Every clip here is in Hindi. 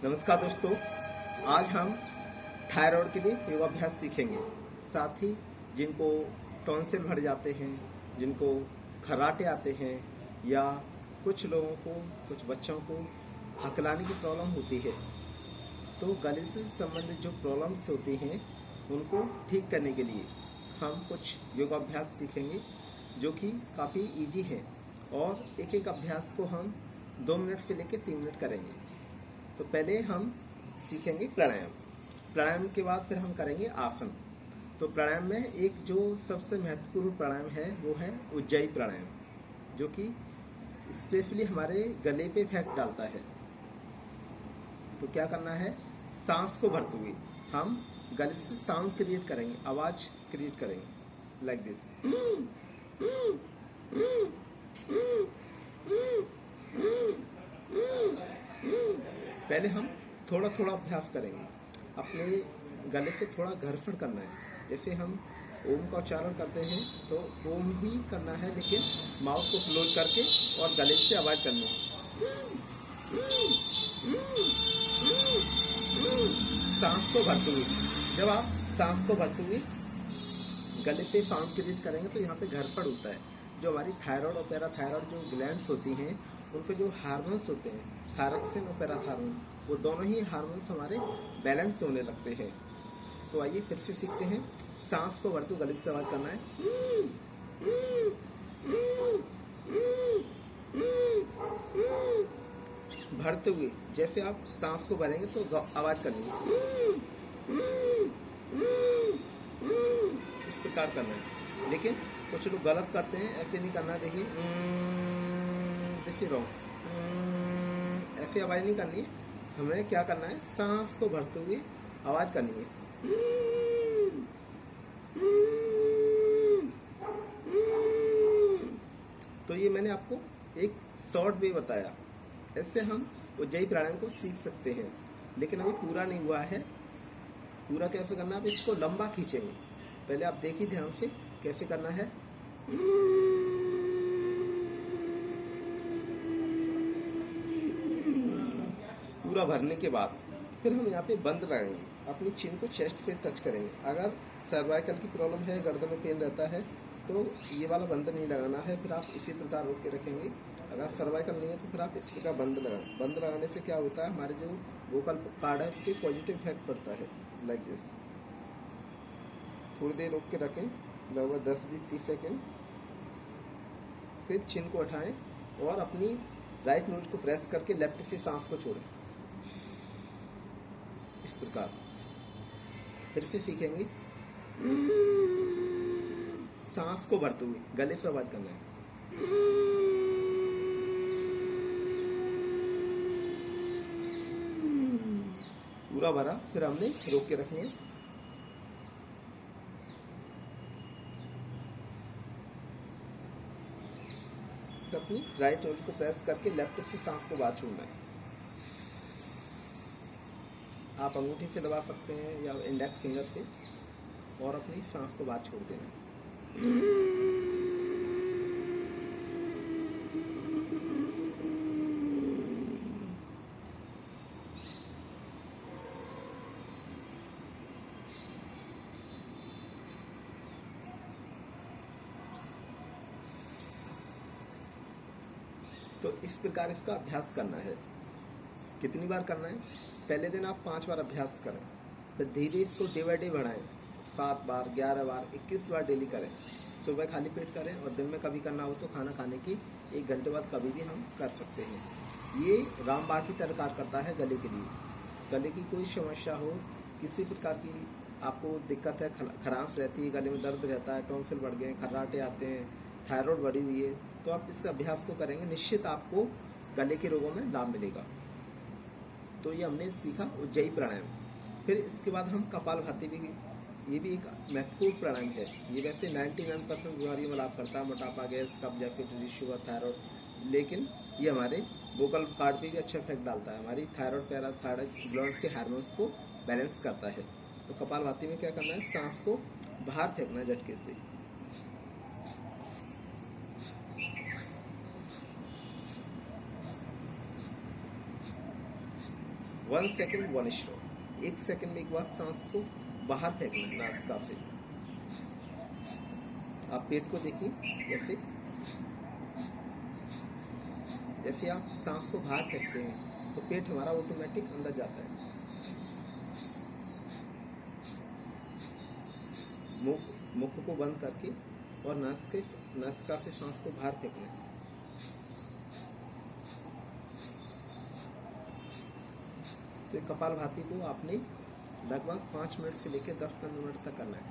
नमस्कार दोस्तों, आज हम थायराइड के लिए योगाभ्यास सीखेंगे। साथ ही जिनको टॉन्सिल भर जाते हैं, जिनको खर्राटे आते हैं या कुछ लोगों को, कुछ बच्चों को हकलाने की प्रॉब्लम होती है, तो गले से संबंधित जो प्रॉब्लम्स होती हैं उनको ठीक करने के लिए हम कुछ योगाभ्यास सीखेंगे जो कि काफ़ी इजी है और एक एक अभ्यास को हम 2 मिनट से लेकर 3 मिनट करेंगे। तो पहले हम सीखेंगे प्राणायाम। प्राणायाम के बाद फिर हम करेंगे आसन। तो प्राणायाम में एक जो सबसे महत्वपूर्ण प्राणायाम है वो है उज्जाई प्राणायाम, जो कि स्पेशली हमारे गले पे इफेक्ट डालता है। तो क्या करना है, सांस को भरते हुए हम गले से साउंड क्रिएट करेंगे, आवाज क्रिएट करेंगे, लाइक दिस। पहले हम थोड़ा थोड़ा अभ्यास करेंगे। अपने गले से थोड़ा घर्षण करना है। जैसे हम ओम का उच्चारण करते हैं तो ओम ही करना है, लेकिन माउथ को क्लोज करके और गले से आवाज करनी है। सांस को भरते हुए, जब आप सांस को भरते हुए गले से साउंड क्रिएट करेंगे तो यहाँ पे घर्षण होता है। जो हमारी थायराइड और पैराथायराइड जो ग्लैंड्स होती हैं, उनके जो हार्मोन्स होते हैं, थायरॉक्सिन और पैराथायरॉन, वो दोनों ही हार्मोन्स हमारे बैलेंस होने लगते हैं। तो आइए फिर से सीखते हैं। सांस को भरते हुए गले से आवाज करना है। भरते हुए जैसे आप सांस को भरेंगे तो आवाज करनी है, इस प्रकार करना है। लेकिन कुछ लोग गलत करते हैं, ऐसे नहीं करना। देखिए, दिस इज रॉन्ग। ऐसी आवाज नहीं करनी है। हमें क्या करना है, सांस को भरते हुए आवाज करनी है। तो ये मैंने आपको एक शॉर्ट वे बताया। इससे हम उज्जाई प्राणायाम को सीख सकते हैं, लेकिन अभी पूरा नहीं हुआ है। पूरा कैसे करना है, आप इसको लंबा खींचेंगे। पहले आप देखिए ध्यान से कैसे करना है। पूरा भरने के बाद फिर हम यहाँ पे बंद लगाएंगे। अपनी चिन को चेस्ट से टच करेंगे। अगर सर्वाइकल की प्रॉब्लम है, गर्दन में पेन रहता है, तो ये वाला बंद नहीं लगाना है। फिर आप इसी प्रकार रोक के रखेंगे। अगर सर्वाइकल नहीं है तो फिर आप इस प्रकार बंद लगाएं। बंद लगाने से क्या होता है, हमारे जो वोकल कार्ड है उस पर पॉजिटिव इफेक्ट पड़ता है, लाइक दिस। थोड़ी देर रोक के रखें, लगभग 10-20-30 सेकेंड। फिर चिन को उठाएं और अपनी राइट नोज को प्रेस करके लेफ्ट से सांस को छोड़ें, इस प्रकार। फिर से सीखेंगे। सांस को भरते हुए गले से आवाज करना है। पूरा भरा, फिर हमने रोक के रखेंगे। फिर अपनी राइट नोज को प्रेस करके लेफ्ट से सांस को बाहर छोड़ना है। आप अंगूठी से दबा सकते हैं या इंडेक्स फिंगर से, और अपनी सांस को बाहर छोड़ देना है। तो इस प्रकार इसका अभ्यास करना है। कितनी बार करना है, पहले दिन आप 5 बार अभ्यास करें, फिर धीरे इसको डे बाय डे बढ़ाएं। 7 बार, 11 बार, 21 बार डेली करें। सुबह खाली पेट करें और दिन में कभी करना हो तो खाना खाने की 1 घंटे बाद कभी भी हम कर सकते हैं। ये रामबाण की तरह कार्य करता है गले के लिए। गले की कोई समस्या हो, किसी प्रकार की आपको दिक्कत है, खरांश रहती है, गले में दर्द रहता है, टॉन्सिल बढ़ गए, खर्राटे आते हैं, थायराइड बढ़ी हुई है, तो आप इस अभ्यास को करेंगे, निश्चित आपको गले के रोगों में लाभ मिलेगा। तो ये हमने सीखा उज्जाई प्राणायाम। फिर इसके बाद हम कपालभाति भी, ये भी एक महत्वपूर्ण प्राणायाम है। ये वैसे 99% बीमारियों में लाभ करता है, मोटापा, गैस, कब्ज, एसिडिटी, शुगर, थायराइड। लेकिन ये हमारे वोकल कार्ड पे भी अच्छा इफेक्ट डालता है। हमारी थायराइड, पैराथायराइड ग्लैंड्स के हार्मोन्स को बैलेंस करता है। तो कपालभाति में क्या करना है, सांस को बाहर फेंकना है झटके से। 1 सेकेंड 1 स्ट्रोक। 1 सेकेंड में एक बार सांस को बाहर फेंकना नासिका से। आप पेट को देखिए, जैसे आप सांस को बाहर फेंकते हैं तो पेट हमारा ऑटोमेटिक अंदर जाता है। मुख को बंद करके और नासिका से सांस को बाहर फेंकना है। तो कपालभाति को आपने लगभग 5 मिनट से लेकर 10-15 मिनट तक करना है।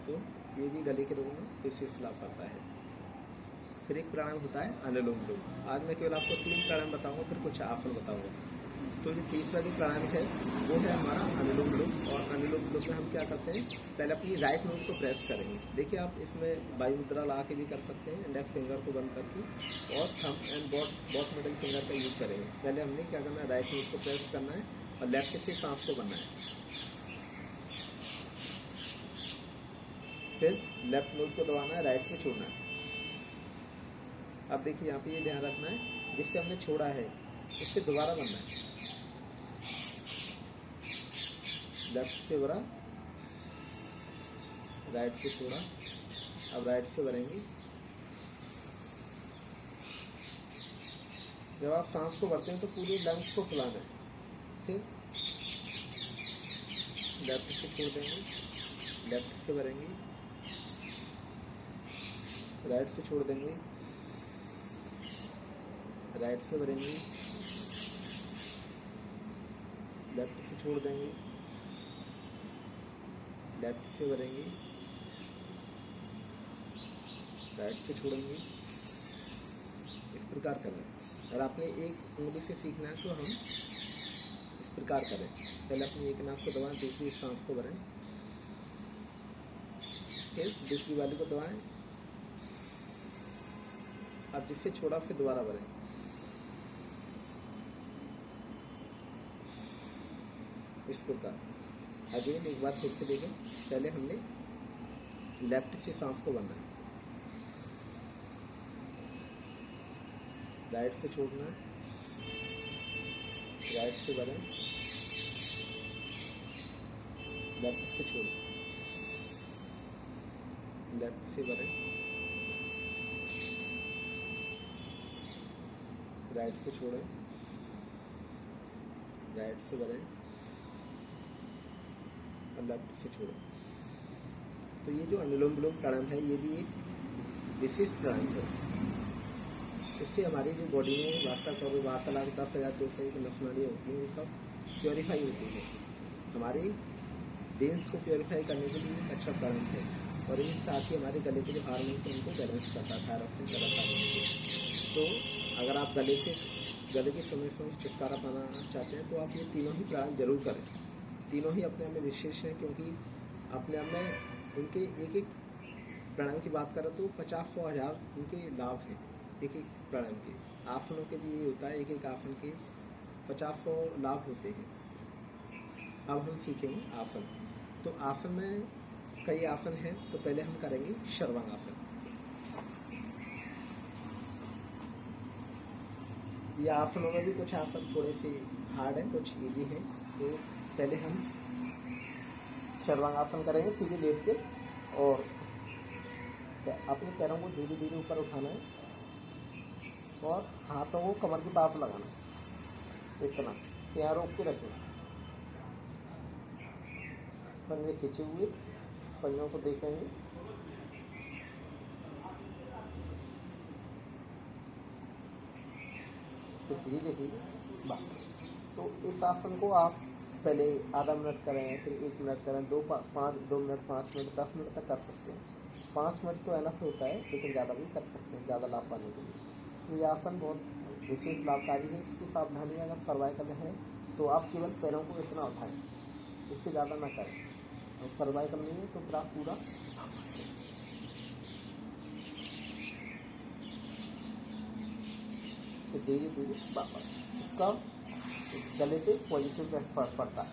तो ये भी गले के रोग में विशेष लाभ करता है। फिर एक प्राणायाम होता है अनुलोम विलोम। आज मैं केवल आपको 3 प्राणायाम बताऊंगा, फिर कुछ आसन बताऊंगा। तो जो तीसरा जो प्राणायाम है वो है हमारा अनुलोम विलोम। और अनुलोम विलोम में हम क्या करते हैं, पहले अपनी राइट नोज को प्रेस करेंगे। देखिए आप इसमें वायु मुद्रा ला के भी कर सकते हैं, इंडेक्स फिंगर को बंद करके, और thumb and both middle finger का यूज करेंगे। पहले हमने क्या करना है, राइट नोज को प्रेस करना है और लेफ्ट से सांस को भरना है। फिर लेफ्ट नोज को दबाना है, राइट से छोड़ना है। अब देखिए यहाँ पे ये ध्यान रखना है, जिससे हमने छोड़ा है उससे दोबारा भरना है। लेफ्ट से भरा, राइट से छोड़ा, अब राइट से भरेंगे। जब आप सांस को भरते हैं तो पूरे लंग्स को फुलाना है। फिर लेफ्ट से छोड़ देंगे, लेफ्ट से भरेंगे, राइट से छोड़ देंगे, राइट से भरेंगे, लेफ्ट से छोड़ देंगे, लेफ्ट से भरेंगे, राइट से छोड़ेंगे। इस प्रकार करना है। अगर आपने एक उंगली से सीखना है तो हम इस प्रकार करें। पहले अपनी एक नाक को दबाएं, दूसरी सांस को भरें, फिर दूसरी वाली को दबाएं, अब जिससे छोड़ा उससे दोबारा भरें। इस प्रकार अगेन एक बार फिर से देखें। पहले हमने लेफ्ट से सांस को भरना है, राइट से छोड़ना है, राइट से भरें, लेफ्ट से छोड़ें, लेफ्ट से भरें, राइट से छोड़ें, राइट से भरें और लेफ्ट से छोड़ें। तो ये जो अनुलोम विलोम प्राणायाम है ये भी एक विशेष प्राणायाम है। इससे हमारी जो बॉडी में वार्तालाप 10,201 नसनालियाँ होती हैं वो सब प्योरीफाई होती है। हमारी वेन्स को प्योरीफाई करने के लिए अच्छा प्राणायाम है। और इस साथ ही हमारे गले के जो हार्मोन्स हैं उनको बैलेंस करता है, थायराइड से हार्मोन। तो अगर आप गले की समस्याओं से छुटकारा पाना चाहते हैं तो आप ये तीनों ही प्राणायाम जरूर करें। तीनों ही अपने आप में विशेष हैं, क्योंकि अपने आप में इनके एक एक प्राणायाम की बात करें तो 50-100,000 इनके लाभ हैं। एक एक प्राणायाम के आसनों के भी ये होता है, एक एक आसन के 50-100 लाभ होते हैं। अब हम सीखेंगे आसन। तो आसन में कई आसन हैं, तो पहले हम करेंगे सर्वांगासन। ये आसनों में भी कुछ आसन थोड़े से हार्ड हैं, कुछ इजी हैं। तो पहले हम सर्वांगासन करेंगे सीधे लेट के, और अपने पैरों को धीरे धीरे ऊपर उठाना है और हाथों को कमर के पास लगाना है, इतना यहाँ रोक के रखना। पंजे खींचे हुए, पंजों को देखेंगे, तो धीरे धीरे वापस। तो इस आसन को आप पहले आधा मिनट करें, फिर 1 मिनट करें, 2 मिनट, 5 मिनट, 10 मिनट तक कर सकते हैं। 5 मिनट तो एनफ होता है, लेकिन ज़्यादा भी कर सकते हैं, ज़्यादा लाभ पाने के लिए। ये आसन बहुत विशेष लाभकारी है। इसकी सावधानी अगर सर्वाइकल है तो आप केवल पैरों को इतना उठाएं, इससे ज़्यादा ना करें। और सर्वाइकल नहीं है तो फिर आप पूरा तो धीरे धीरे वापस। इसका गले पे पॉजिटिव इफेक्ट पड़ता है।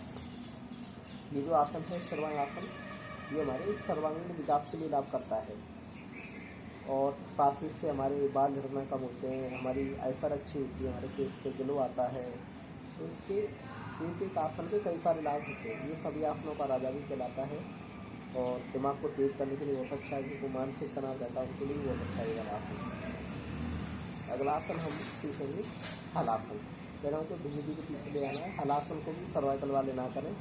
ये जो आसन है सर्वांगासन, ये हमारे सर्वांगीण विकास के लिए लाभ करता है। और साथ ही से हमारे बाल झड़ना कम होते हैं, हमारी आईसाइट अच्छी होती है, हमारे फेस पे ग्लो आता है। तो एक एक आसन के कई सारे लाभ होते हैं। ये सभी आसनों का राजा भी कहलाता है और दिमाग को तेज करने के लिए बहुत अच्छा है, जिनको मानसिक तनाव रहता है उनके लिए भी बहुत अच्छा है ये आसन। अगला आसन हम सीखेंगे हलासन। पैरों को धीरे धीरे पीछे ले आना है। हलासन को भी सर्वाइकल वाले ना करें,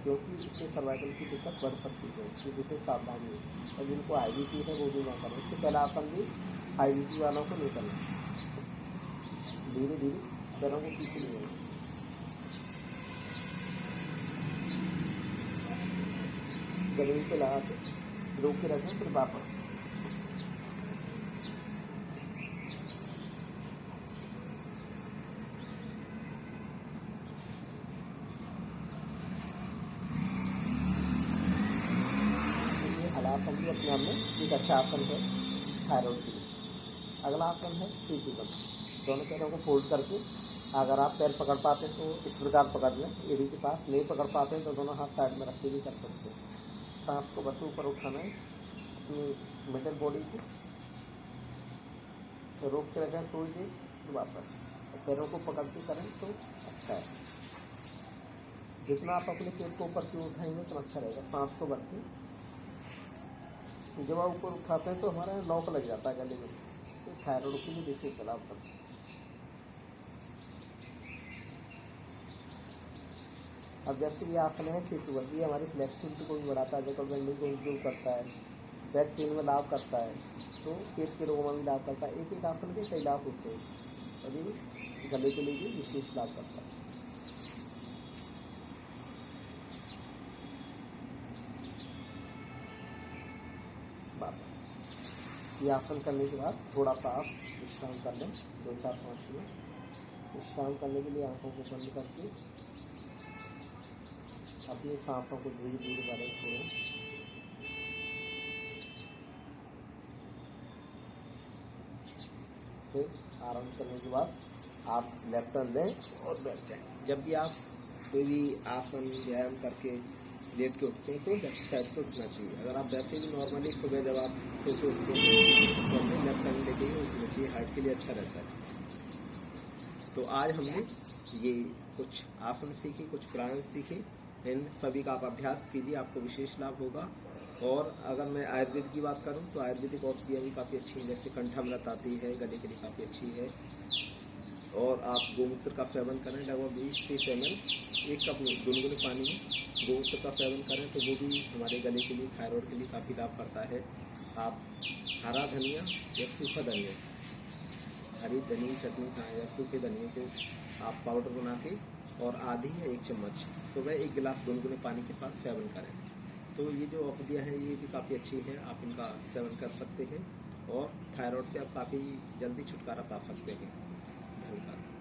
क्योंकि इससे सर्वाइकल की दिक्कत बढ़ सकती है, इसकी विशेष सावधानी है। और जिनको IBP है वो भी ना करें। इससे पहला आसन भी IBP वालों को नहीं करना। धीरे धीरे पैरों को पीछे ले आना, जमीन पे लगा के रोक के रखें, फिर वापस। हलासन भी अपने आप में एक अच्छा आसन है थायराइड के लिए। अगला आसन है सीटीबल। दोनों पैरों को फोल्ड करके अगर आप पैर पकड़ पाते हैं तो इस प्रकार पकड़ लें एड़ी के पास, नहीं पकड़ पाते हैं तो दोनों हाथ साइड में रख के भी कर सकते हैं। सांस को बस ऊपर उठाना है अपनी मिडल बॉडी को, तो रोक के रखें थोड़ी देर, फिर वापस। पैरों को पकड़ के करें तो अच्छा है। जितना आप अपने पेट को ऊपर की उठाएंगे उतना अच्छा रहेगा। सांस को भर के जब आप ऊपर उठाते हैं तो हमारा लॉक लग जाता है गले में, तो थायराइड के लिए विशेष लाभ करते हैं। अब जैसे ये आसन है सीटीबल, ये हमारी फ्लेक्सिबिलिटी को भी बढ़ाता है, जैकल बेंडिंग को इम्प्रूव करता है, बैक पेन में लाभ करता है, तो पेट के रोगों में भी लाभ करता है। एक एक आसन के कई लाभ होते हैं और ये गले के लिए भी विशेष लाभ करता है। वापस ये आसन करने के बाद थोड़ा सा आप विश्राम कर लें, 2-4-5 मिनट विश्राम करने के लिए आंखों को बंद करके अपनी सांसों को धीरे धीरे भरें, छोड़ें। फिर आराम करने के बाद आप लेफ्ट टर्न दें और बैठ जाएं। जब भी आप कोई भी आसन व्यायाम करके लेट के उठते हैं तो लेफ्ट साइड से उठना चाहिए। अगर आप वैसे भी नॉर्मली सुबह जब आप सो के उठते हैं तो अपने लेफ्ट टर्न लेके ही उठना चाहिए, हार्ट के लिए अच्छा रहता है। तो आज हमने ये कुछ आसन सीखे, कुछ प्राणायाम सीखे, इन सभी का आप अभ्यास कीजिए, आपको विशेष लाभ होगा। और अगर मैं आयुर्वेद की बात करूं तो आयुर्वेदिक औषधियाँ भी काफ़ी अच्छी हैं, जैसे कंठामृत आती है, गले के लिए काफ़ी अच्छी है। और आप गोमूत्र का सेवन करें, लगभग 20-30 ml 1 कप गुनगुने पानी में गोमूत्र का सेवन करें तो वो भी हमारे गले के लिए, थायराइड के लिए काफ़ी लाभ करता है। आप हरा धनिया या सूखा धनिया, हरी धनिया चटनी खाएँ या सूखे धनिया को आप पाउडर बना के और आधी या 1 चम्मच सुबह 1 गिलास गुनगुने पानी के साथ सेवन करें। तो ये जो औषधियाँ हैं ये भी काफ़ी अच्छी हैं, आप इनका सेवन कर सकते हैं और थायराइड से आप काफ़ी जल्दी छुटकारा पा सकते हैं। धन्यवाद।